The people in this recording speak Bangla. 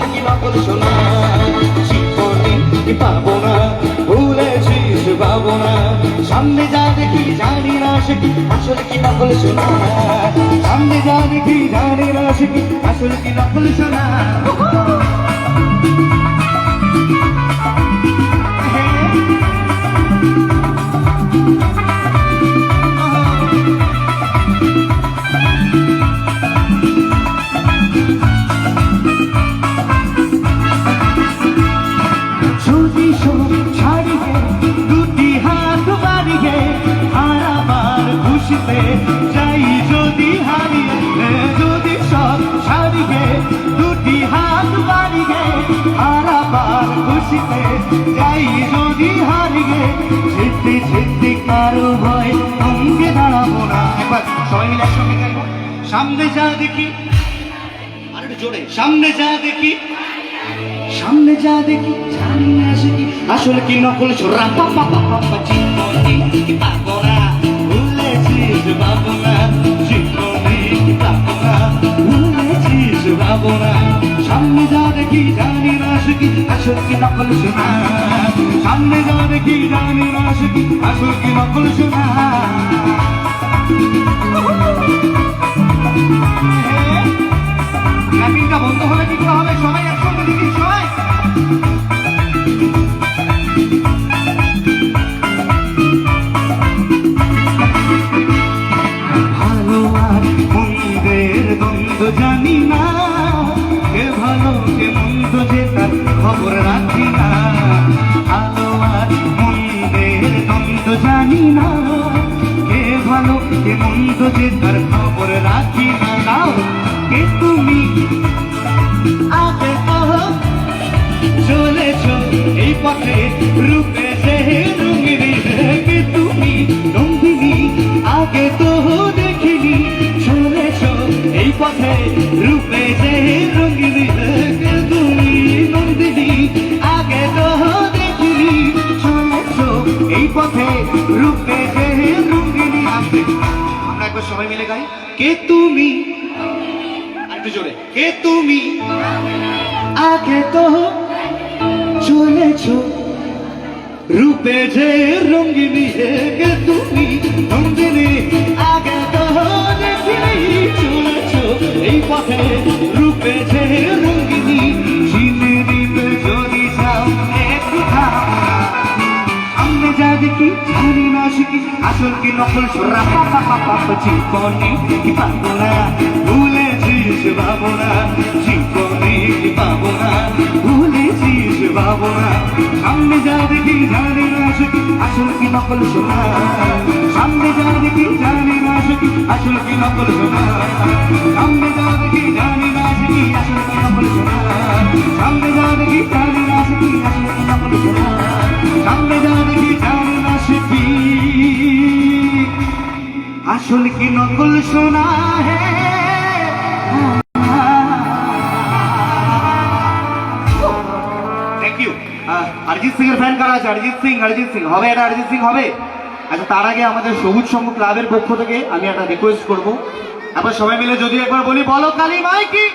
কি নকল সোনা জীবনে পাবো না ভুলেছিস পাবো না সামনে যা দেখি জানি না সে কি আসল কি নকল সোনা সামনে যা দেখি জানি না সে কি আসল কি নকল সোনা যাই যদি হারিয়ে যদি সব ছাড়িয়ে দুটি হাত বাড়িয়ে হারাবার খুশিতে যাই যদি হারিয়ে যেতে যেতে কারো ভয় সঙ্গে দাঁড়াবো না একবার সবাই মিলে একসঙ্গে গাইবো সামনে যা দেখি আর একটু জোরে সামনে যা দেখি সামনে যা দেখি জানি না সে কি আসলে কি নকল ছোড়া পাপা পাপা জীবনে পাবো না ভুলেছিস পাবো না জীবনে পাবো না ভুলেছিস পাবো না সামনে যা দেখি জানি না সে কি আসলে কি নকল শোনা সামনে যা দেখি জানি না সে কি আসলে কি নকল শোনা ক্লাপিংটা বন্ধ হলে কি করে হবে সবাই একসঙ্গে দেখি সবাই ভালো আর মন্দের দ্বন্দ্ব জানি না কে ভালো কে মন্দ যে তার খবর রাখি না ভালো আর মন্দের দ্বন্দ্ব জানি না কে ভালো কে মন্দ যে তার খবর রাখি না নাও কে তুমি আগে কহো চলেছ এই পথে রূপে যে রঙিনী কে তুমি রঙ্গিনী আগে তো দেখিনি চলেছ এই পথে রূপে যে রঙিনী কে তুমি নন্দিনী আগে তো দেখিনি চলেছ এই পথে রূপে যে রঙিনী আমরা একবার সবাই মিলে গাই কে তুমি জোরে কে তুমি আগে তো চলেছ রূপে যে রঙ্গিনী কে তুমি রঙ্গিনী আগে তো দেখিনি চলেছ এই পথে রূপে যে রঙ্গিনী চিনে নিবে যদি যাও একটু সামনে যা দেখি জানি না শিখি আসল কি নকল সোরা পাপা পাপা জীবনে কি পাবো না ভুলেছিস পাবো না জীবনে কি পাবো না ভুলেছিস পাবো না সামনে যা দেখি জানি না শিখি আসল কি নকল সোনা সামনে যা দেখি জানি না শিখি আসল কি নকল সোনা সামনে যা দেখি জানি না শিখি আসল কি নকল সোনা সামনে যা দেখি জানি না শিখি আসল কি নকল সোনা সামনে যা দেখি জানি না শিখি আসল কি নকল সোনা হে থ্যাংক ইউ অরিজিৎ সিং এর ফ্যান কারা আছে অরিজিৎ সিং হবে এটা অরিজিৎ সিং হবে আচ্ছা তার আগে আমাদের সবুজ সংঘ ক্লাবের পক্ষ থেকে আমি একটা রিকোয়েস্ট করবো একবার সবাই মিলে যদি একবার বলি বলো কালী মাই কি